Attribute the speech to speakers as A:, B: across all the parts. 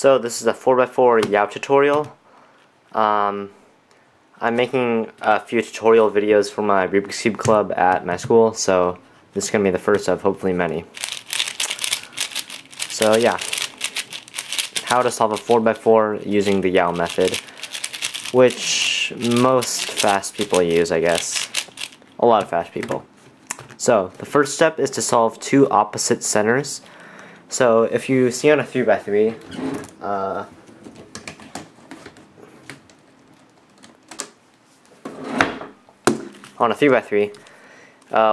A: So this is a 4x4 Yao tutorial. I'm making a few tutorial videos for my Rubik's Cube Club at my school, so this is going to be the first of hopefully many. So yeah, how to solve a 4x4 using the Yao method, which most fast people use, I guess. A lot of fast people. So the first step is to solve two opposite centers. So if you see on a 3x3,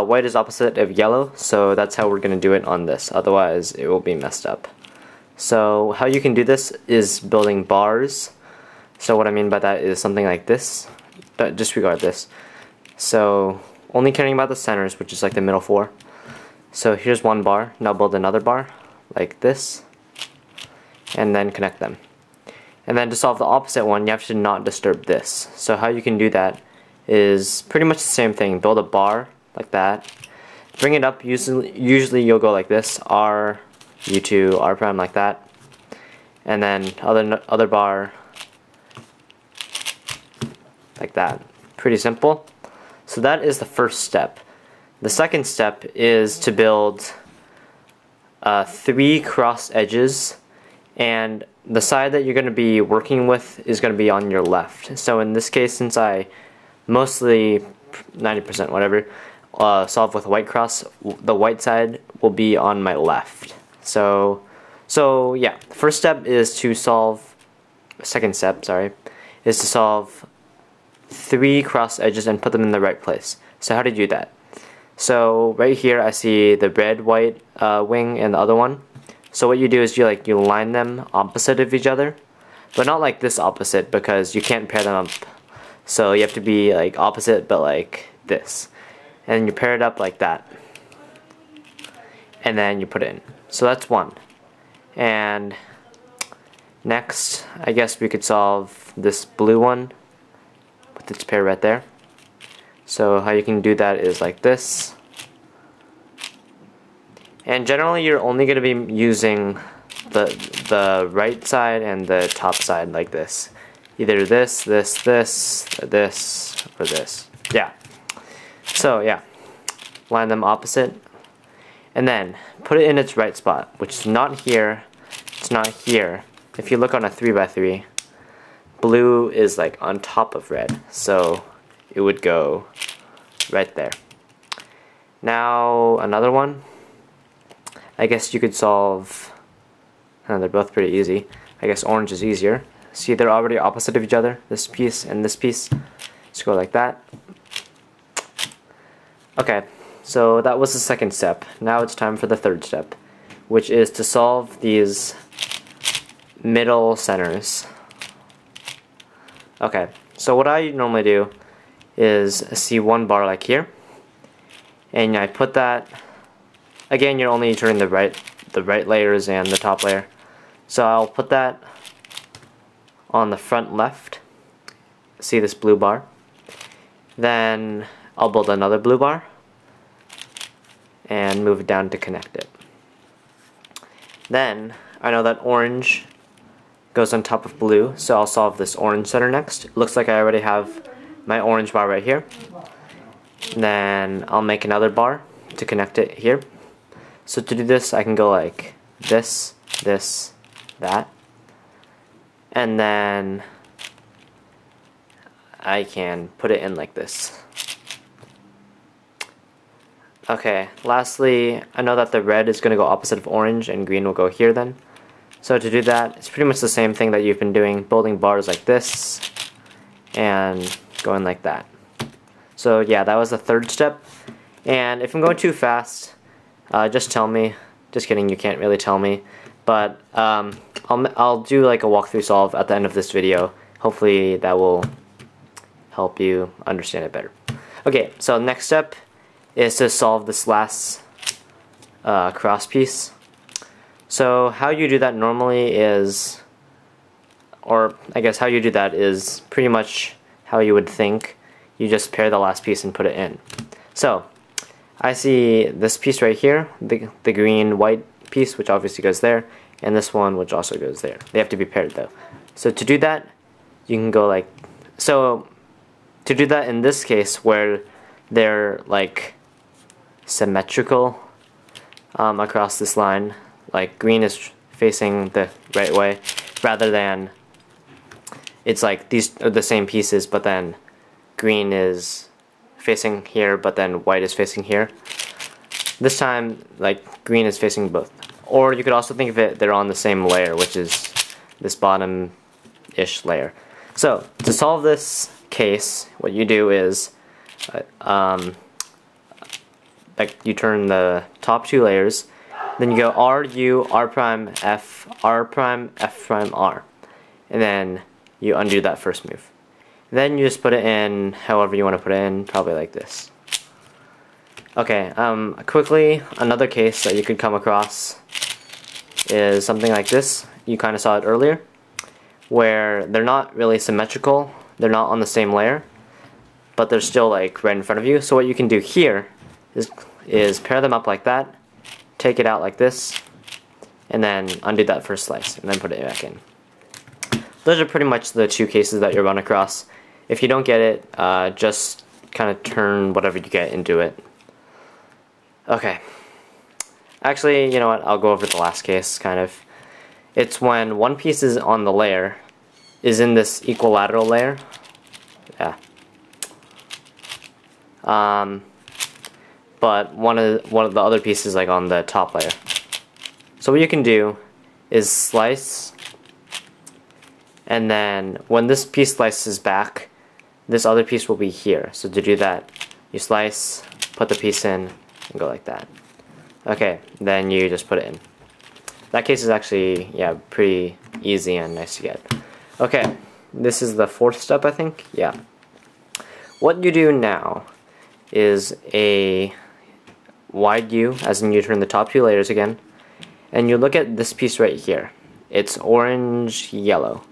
A: white is opposite of yellow, so that's how we're going to do it on this, otherwise it will be messed up. So how you can do this is building bars. So what I mean by that is something like this, but disregard this. So only caring about the centers, which is like the middle four. So here's one bar, now build another bar like this, and then connect them. And then to solve the opposite one, you have to not disturb this. So how you can do that is pretty much the same thing. Build a bar like that, bring it up, usually you'll go like this, R, U2, R prime like that, and then other bar like that. Pretty simple. So that is the first step. The second step is to build 3 cross edges, and the side that you're going to be working with is going to be on your left. So in this case, since I mostly 90% whatever solve with white cross, the white side will be on my left. So yeah, the first step is to solve, second step, sorry, is to solve 3 cross edges and put them in the right place. So how to do that? So right here I see the red white wing and the other one. So what you do is you line them opposite of each other, but not like this opposite, because you can't pair them up. So you have to be like opposite, but like this, and you pair it up like that, and then you put it in. So that's one. And next, I guess we could solve this blue one with its pair right there. So how you can do that is like this. And generally you're only going to be using the right side and the top side like this. Either this, or this. Yeah. So yeah, line them opposite, and then put it in its right spot, which is not here, it's not here. If you look on a 3x3, blue is like on top of red, so it would go right there. Now another one, I guess you could solve, they're both pretty easy. I guess orange is easier. See, they're already opposite of each other, this piece and this piece. Just go like that. Okay, so that was the second step. Now it's time for the third step, which is to solve these middle centers. Okay, so what I normally do is see one bar like here, and I put that, again you're only turning the right layers and the top layer. So I'll put that on the front left. See this blue bar? Then I'll build another blue bar and move it down to connect it. Then I know that orange goes on top of blue, so I'll solve this orange center next. It looks like I already have my orange bar right here. And then I'll make another bar to connect it here. So to do this, I can go like this, that, and then I can put it in like this. Okay, lastly, I know that the red is going to go opposite of orange and green will go here then. So to do that, it's pretty much the same thing that you've been doing, building bars like this and going like that. So yeah, that was the third step. And if I'm going too fast, just tell me. Just kidding, you can't really tell me. But I'll do like a walkthrough solve at the end of this video. Hopefully that will help you understand it better. Okay, so next step is to solve this last cross piece. So how you do that normally is, or I guess how you do that is pretty much how you would think. You just pair the last piece and put it in. So I see this piece right here, the green white piece, which obviously goes there, and this one which also goes there. They have to be paired though. So to do that, you can go like, so to do that in this case where they're like symmetrical across this line, like green is facing the right way rather than it's like these are the same pieces but then green is facing here but then white is facing here. This time like green is facing both. Or you could also think of it, they're on the same layer, which is this bottom-ish layer. So to solve this case, what you do is like you turn the top two layers, then you go R, U, R prime, F, R prime, F prime, R. And then you undo that first move. Then you just put it in however you want to put it in, probably like this. Okay, quickly, another case that you could come across is something like this. You kind of saw it earlier, where they're not really symmetrical, they're not on the same layer, but they're still like right in front of you. So what you can do here is pair them up like that, take it out like this, and then undo that first slice, and then put it back in. Those are pretty much the two cases that you'll run across. If you don't get it, just kind of turn whatever you get into it. Okay. Actually, you know what, I'll go over the last case, kind of. It's when one piece is on the layer, is in this equilateral layer. Yeah. But one of the other pieces like on the top layer. So what you can do is slice, and then when this piece slices back, this other piece will be here. So to do that, you slice, put the piece in, and go like that. Okay, then you just put it in. That case is actually, yeah, pretty easy and nice to get. Okay, this is the fourth step, I think. Yeah. What you do now is a wide U, as in you turn the top two layers again, and you look at this piece right here. It's orange, yellow.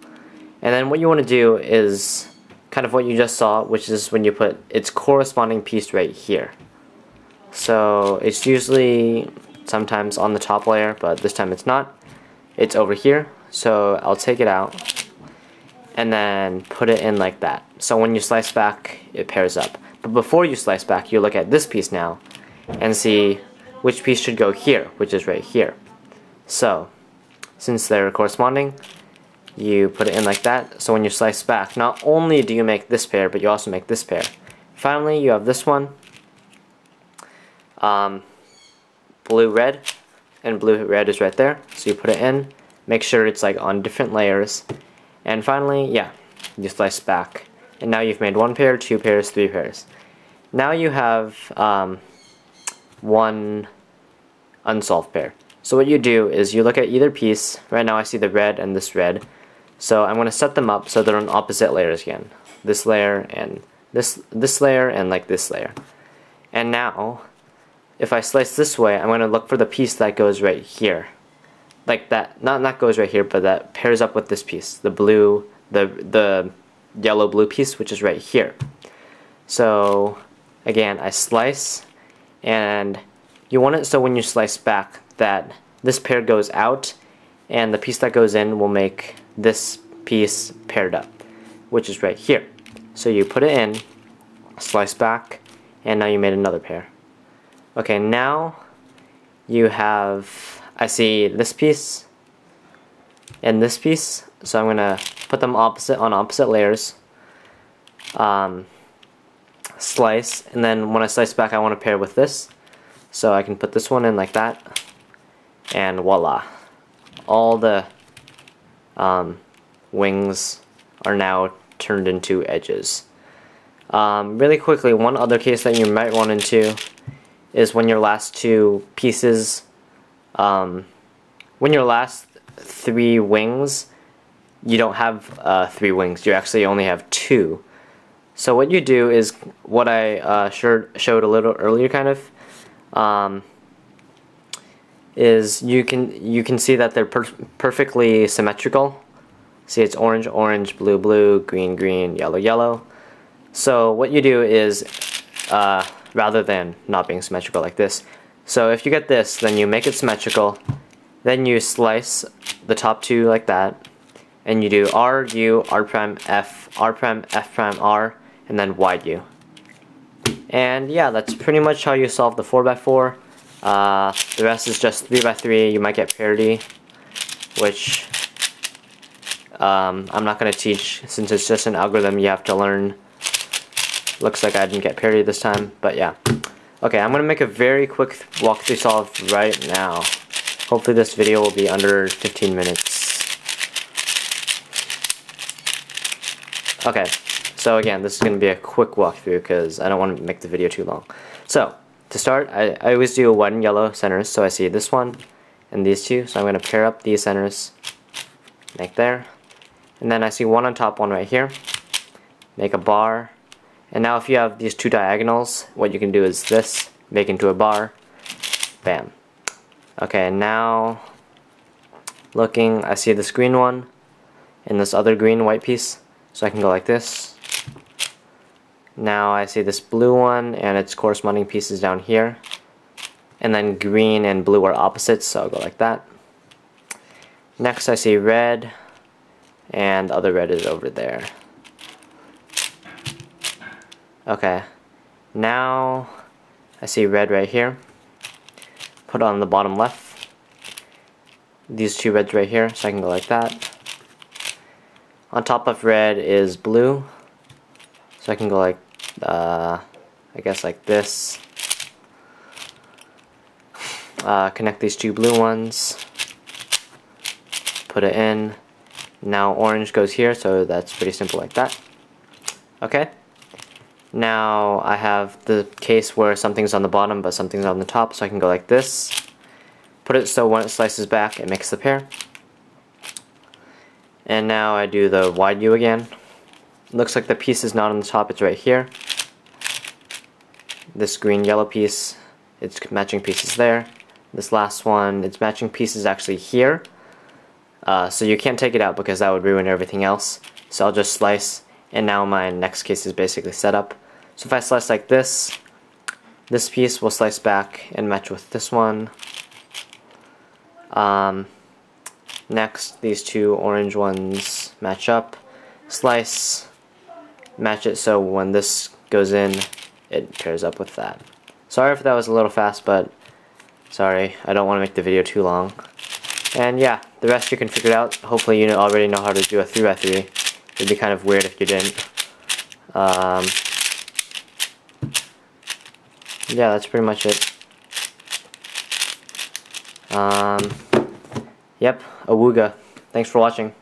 A: And then what you want to do is kind of what you just saw, which is when you put its corresponding piece right here. So it's usually sometimes on the top layer, but this time it's not. It's over here, so I'll take it out and then put it in like that. So when you slice back, it pairs up. But before you slice back, you look at this piece now and see which piece should go here, which is right here. So since they're corresponding, you put it in like that. So when you slice back, not only do you make this pair, but you also make this pair. Finally, you have this one. Blue red, and blue red is right there, so you put it in, make sure it's like on different layers, and finally, yeah, you slice back, and now you've made one pair, two pairs, three pairs. Now you have one unsolved pair. So what you do is you look at either piece. Right now I see the red and this red, so I'm going to set them up so they're on opposite layers again. This layer and this layer and like this layer. And now if I slice this way, I'm going to look for the piece that goes right here. Like that, not goes right here, but that pairs up with this piece. The blue, the yellow blue piece, which is right here. So again, I slice, and you want it so when you slice back that this pair goes out, and the piece that goes in will make this piece paired up, which is right here. So you put it in, slice back, and now you made another pair. Okay, now you have, I see this piece and this piece, so I'm going to put them opposite on opposite layers, slice, and then when I slice back I want to pair with this, so I can put this one in like that, and voila, all the wings are now turned into edges. Really quickly, one other case that you might run into is when your last two pieces, when your last three wings, you don't have three wings, you actually only have two. So what you do is what I showed a little earlier, kind of, is you can see that they're perfectly symmetrical. See, it's orange, orange, blue, blue, green, green, yellow, yellow. So what you do is, rather than not being symmetrical like this, so if you get this, then you make it symmetrical, Then you slice the top two like that, and you do R, U, R prime, F, R prime, F prime, R, and then wide U. And yeah, that's pretty much how you solve the 4x4. The rest is just 3x3. You might get parity, which I'm not going to teach since it's just an algorithm you have to learn. Looks like I didn't get parity this time, but yeah. Okay, I'm going to make a very quick walkthrough solve right now. Hopefully this video will be under 15 minutes. Okay, so again, this is going to be a quick walkthrough because I don't want to make the video too long. So, to start, I always do white and yellow centers, so I see this one and these two, so I'm going to pair up these centers, make there, and then I see one on top, one right here, make a bar, and now if you have these two diagonals, what you can do is this, make into a bar, bam. Okay, now, looking, I see this green one, and this other green white piece, so I can go like this. Now I see this blue one and its corresponding pieces down here. And then green and blue are opposites, so I'll go like that. Next I see red, and the other red is over there. Okay, now I see red right here. Put it on the bottom left. These two reds right here, so I can go like that. On top of red is blue, so I can go like, I guess like this. Connect these two blue ones, put it in. Now orange goes here, so that's pretty simple like that. Okay, now I have the case where something's on the bottom but something's on the top, so I can go like this. Put it so when it slices back, it makes the pair. And now I do the wide U again. Looks like the piece is not on the top, it's right here. This green yellow piece, its matching pieces there. This last one, its matching piece is actually here. So you can't take it out because that would ruin everything else. So I'll just slice, and now my next case is basically set up. So if I slice like this piece will slice back and match with this one. Next, these two orange ones match up, slice, match it so when this goes in, it pairs up with that. Sorry if that was a little fast, but sorry, I don't want to make the video too long. And yeah, the rest you can figure it out. Hopefully you already know how to do a 3x3. It'd be kind of weird if you didn't. Yeah, that's pretty much it. Yep, awooga. Thanks for watching.